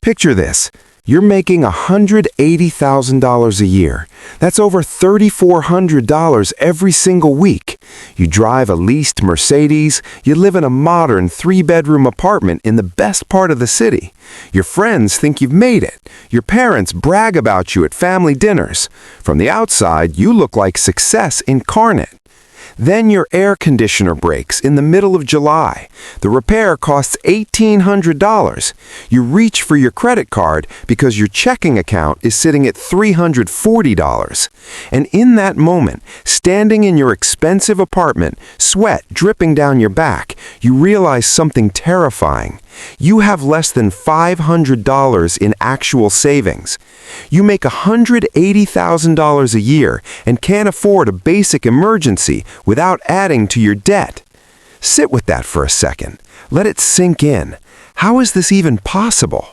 Picture this. You're making $180,000 a year. That's over $3,400 every single week. You drive a leased Mercedes. You live in a modern 3-bedroom apartment in the best part of the city. Your friends think you've made it. Your parents brag about you at family dinners. From the outside, you look like success incarnate. Then your air conditioner breaks in the middle of July. The repair costs $1,800. You reach for your credit card because your checking account is sitting at $340. And in that moment, standing in your expensive apartment, sweat dripping down your back, you realize something terrifying. You have less than $500 in actual savings. You make $180,000 a year and can't afford a basic emergency without adding to your debt. Sit with that for a second. Let it sink in. How is this even possible?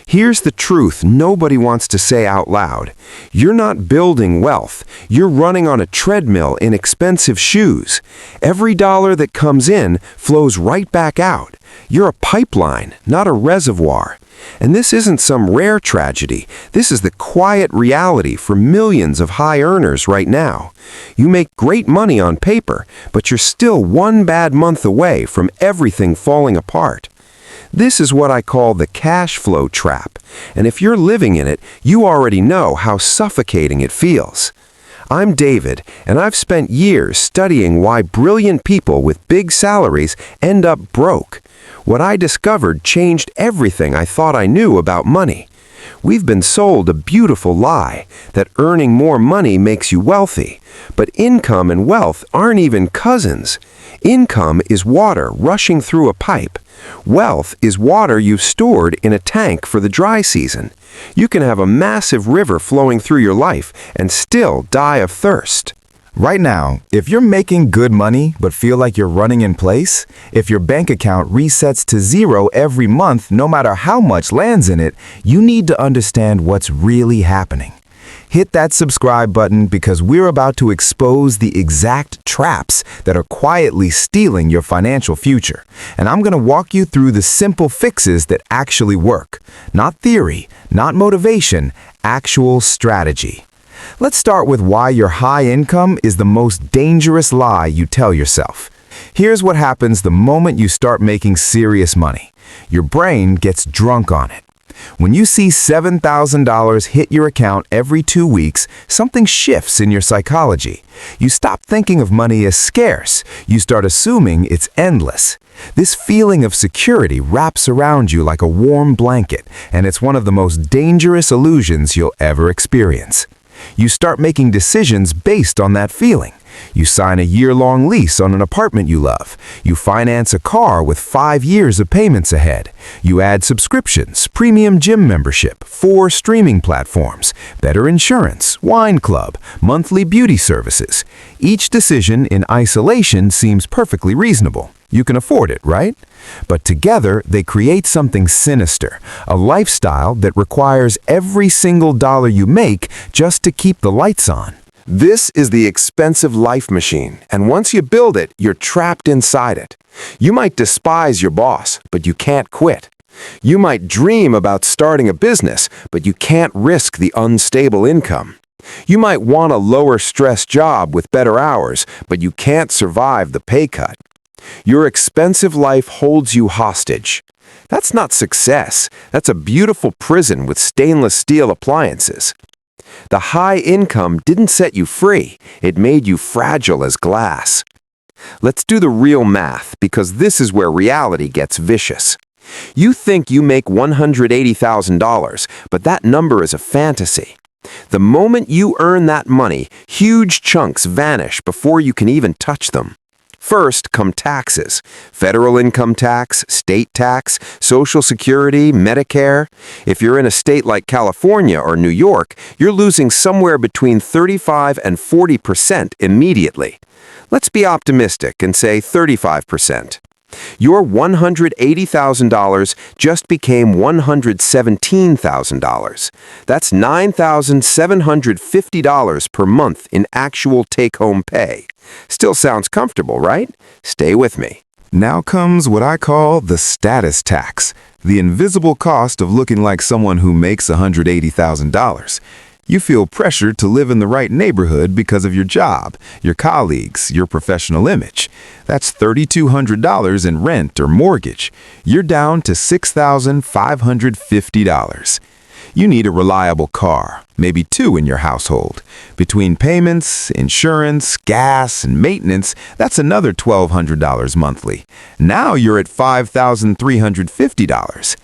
Here's the truth nobody wants to say out loud. You're not building wealth. You're running on a treadmill in expensive shoes. Every dollar that comes in flows right back out. You're a pipeline, not a reservoir. And this isn't some rare tragedy. This is the quiet reality for millions of high earners right now. You make great money on paper, but you're still one bad month away from everything falling apart. This is what I call the cash flow trap, and if you're living in it, you already know how suffocating it feels. I'm David, and I've spent years studying why brilliant people with big salaries end up broke. What I discovered changed everything I thought I knew about money. We've been sold a beautiful lie that earning more money makes you wealthy, but income and wealth aren't even cousins. Income is water rushing through a pipe. Wealth is water you've stored in a tank for the dry season. You can have a massive river flowing through your life and still die of thirst. Right now, if you're making good money but feel like you're running in place, if your bank account resets to zero every month no matter how much lands in it, you need to understand what's really happening. Hit that subscribe button because we're about to expose the exact traps that are quietly stealing your financial future. And I'm going to walk you through the simple fixes that actually work. Not theory, not motivation, actual strategy. Let's start with why your high income is the most dangerous lie you tell yourself. Here's what happens the moment you start making serious money. Your brain gets drunk on it. When you see $7,000 hit your account every 2 weeks, something shifts in your psychology. You stop thinking of money as scarce. You start assuming it's endless. This feeling of security wraps around you like a warm blanket, and it's one of the most dangerous illusions you'll ever experience. You start making decisions based on that feeling. You sign a year-long lease on an apartment you love. You finance a car with 5 years of payments ahead. You add subscriptions, premium gym membership, 4 streaming platforms, better insurance, wine club, monthly beauty services. Each decision in isolation seems perfectly reasonable. You can afford it, right? But together, they create something sinister, a lifestyle that requires every single dollar you make just to keep the lights on. This is the expensive life machine, and once you build it, you're trapped inside it. You might despise your boss, but you can't quit. You might dream about starting a business, but you can't risk the unstable income. You might want a lower-stress job with better hours, but you can't survive the pay cut. Your expensive life holds you hostage. That's not success. That's a beautiful prison with stainless steel appliances. The high income didn't set you free. It made you fragile as glass. Let's do the real math, because this is where reality gets vicious. You think you make $180,000, but that number is a fantasy. The moment you earn that money, huge chunks vanish before you can even touch them. First come taxes: federal income tax, state tax, Social Security, Medicare. If you're in a state like California or New York, you're losing somewhere between 35% and 40% immediately. Let's be optimistic and say 35%. Your $180,000 just became $117,000. That's $9,750 per month in actual take-home pay. Still sounds comfortable, right? Stay with me. Now comes what I call the status tax, the invisible cost of looking like someone who makes $180,000. You feel pressured to live in the right neighborhood because of your job, your colleagues, your professional image. That's $3,200 in rent or mortgage. You're down to $6,550. You need a reliable car, maybe two in your household. Between payments, insurance, gas, and maintenance, that's another $1,200 monthly. Now you're at $5,350.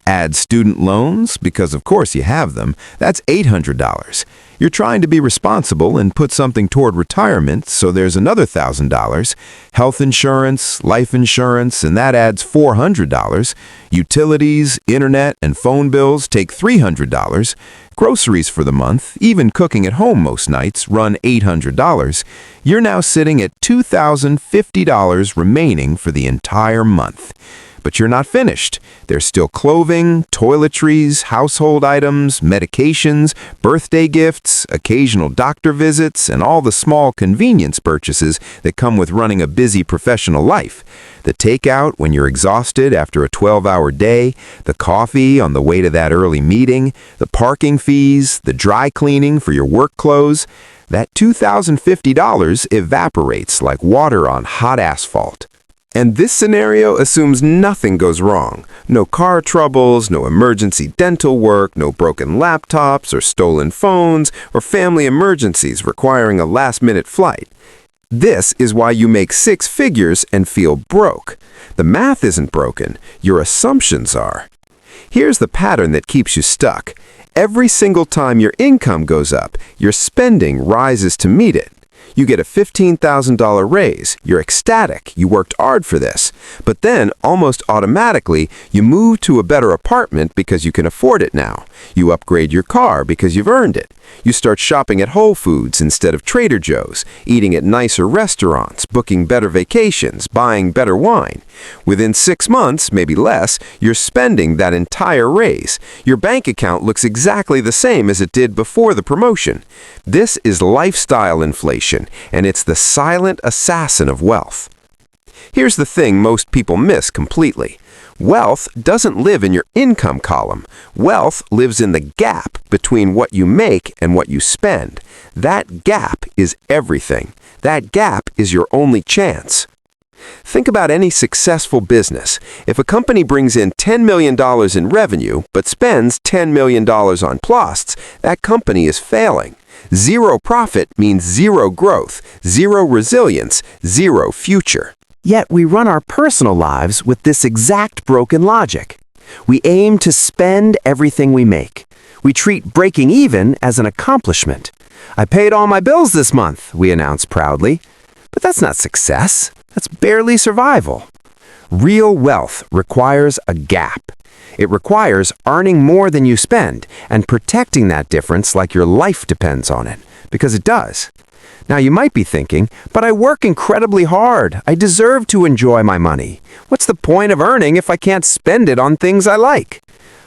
Add student loans, because of course you have them, that's $800. You're trying to be responsible and put something toward retirement, so there's another $1,000. Health insurance, life insurance, and that adds $400. Utilities, internet, and phone bills take $300. Groceries for the month, even cooking at home most nights, run $800. You're now sitting at $2,050 remaining for the entire month. But you're not finished. There's still clothing, toiletries, household items, medications, birthday gifts, occasional doctor visits, and all the small convenience purchases that come with running a busy professional life. The takeout when you're exhausted after a 12-hour day, the coffee on the way to that early meeting, the parking fees, the dry cleaning for your work clothes. That $2,050 evaporates like water on hot asphalt. And this scenario assumes nothing goes wrong. No car troubles, no emergency dental work, no broken laptops or stolen phones, or family emergencies requiring a last-minute flight. This is why you make six figures and feel broke. The math isn't broken, your assumptions are. Here's the pattern that keeps you stuck. Every single time your income goes up, your spending rises to meet it. You get a $15,000 raise. You're ecstatic. You worked hard for this. But then, almost automatically, you move to a better apartment because you can afford it now. You upgrade your car because you've earned it. You start shopping at Whole Foods instead of Trader Joe's, eating at nicer restaurants, booking better vacations, buying better wine. Within 6 months, maybe less, you're spending that entire raise. Your bank account looks exactly the same as it did before the promotion. This is lifestyle inflation, and it's the silent assassin of wealth. Here's the thing most people miss completely. Wealth doesn't live in your income column. Wealth lives in the gap between what you make and what you spend. That gap is everything. That gap is your only chance. Think about any successful business. If a company brings in $10 million in revenue but spends $10 million on costs, that company is failing. Zero profit means zero growth, zero resilience, zero future. Yet we run our personal lives with this exact broken logic. We aim to spend everything we make. We treat breaking even as an accomplishment. I paid all my bills this month, we announce proudly. But that's not success. That's barely survival. Real wealth requires a gap. It requires earning more than you spend and protecting that difference like your life depends on it, because it does. Now you might be thinking, but I work incredibly hard. I deserve to enjoy my money. What's the point of earning if I can't spend it on things I like?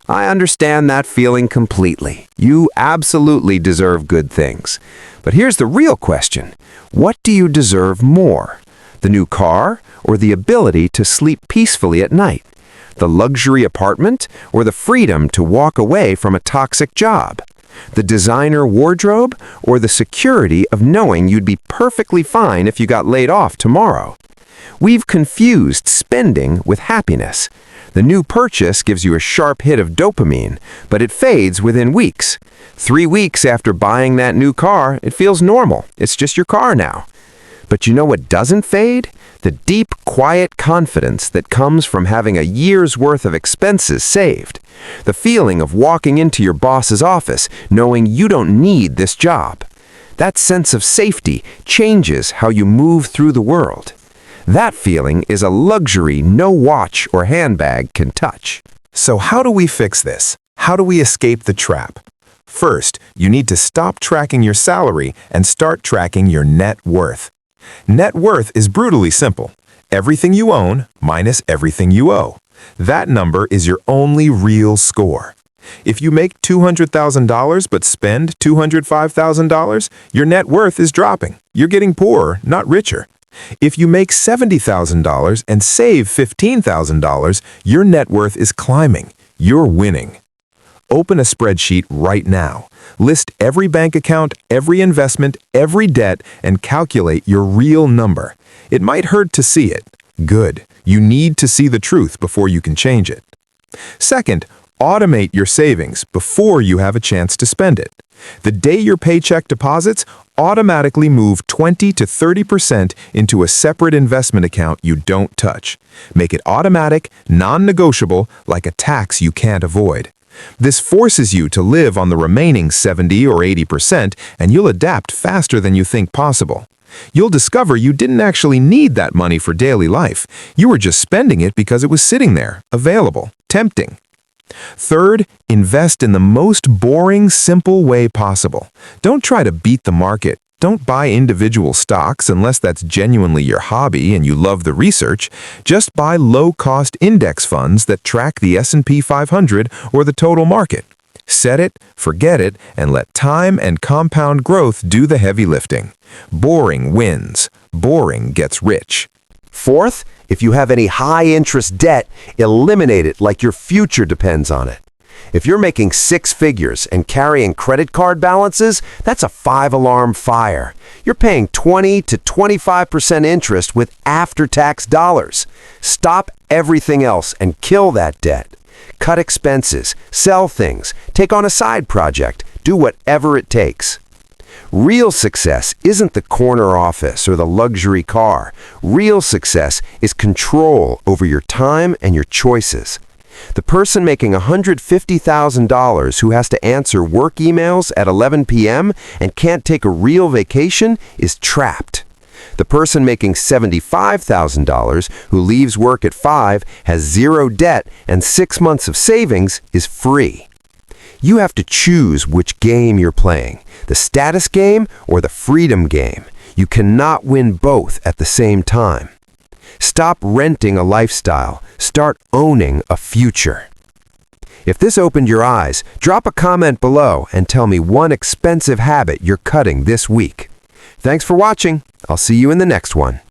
I understand that feeling completely. You absolutely deserve good things. But here's the real question. What do you deserve more? The new car or the ability to sleep peacefully at night? The luxury apartment or the freedom to walk away from a toxic job? The designer wardrobe or the security of knowing you'd be perfectly fine if you got laid off tomorrow? We've confused spending with happiness. The new purchase gives you a sharp hit of dopamine, but it fades within weeks. 3 weeks after buying that new car, it feels normal. It's just your car now. But you know what doesn't fade? The deep, quiet confidence that comes from having a year's worth of expenses saved. The feeling of walking into your boss's office knowing you don't need this job. That sense of safety changes how you move through the world. That feeling is a luxury no watch or handbag can touch. So how do we fix this? How do we escape the trap? First, you need to stop tracking your salary and start tracking your net worth. Net worth is brutally simple. Everything you own minus everything you owe. That number is your only real score. If you make $200,000 but spend $205,000, your net worth is dropping. You're getting poorer, not richer. If you make $70,000 and save $15,000, your net worth is climbing. You're winning. Open a spreadsheet right now. List every bank account, every investment, every debt, and calculate your real number. It might hurt to see it. Good. You need to see the truth before you can change it. Second, automate your savings before you have a chance to spend it. The day your paycheck deposits, automatically move 20 to 30% into a separate investment account you don't touch. Make it automatic, non-negotiable, like a tax you can't avoid. This forces you to live on the remaining 70 or 80%, and you'll adapt faster than you think possible. You'll discover you didn't actually need that money for daily life. You were just spending it because it was sitting there, available, tempting. Third, invest in the most boring, simple way possible. Don't try to beat the market. Don't buy individual stocks unless that's genuinely your hobby and you love the research. Just buy low-cost index funds that track the S&P 500 or the total market. Set it, forget it, and let time and compound growth do the heavy lifting. Boring wins. Boring gets rich. Fourth, if you have any high-interest debt, eliminate it like your future depends on it. If you're making six figures and carrying credit card balances, that's a 5-alarm fire. You're paying 20 to 25% interest with after-tax dollars. Stop everything else and kill that debt. Cut expenses, sell things, take on a side project, do whatever it takes. Real success isn't the corner office or the luxury car. Real success is control over your time and your choices. The person making $150,000 who has to answer work emails at 11 p.m. and can't take a real vacation is trapped. The person making $75,000 who leaves work at 5, has zero debt, and 6 months of savings is free. You have to choose which game you're playing, the status game or the freedom game. You cannot win both at the same time. Stop renting a lifestyle. Start owning a future. If this opened your eyes, drop a comment below and tell me one expensive habit you're cutting this week. Thanks for watching. I'll see you in the next one.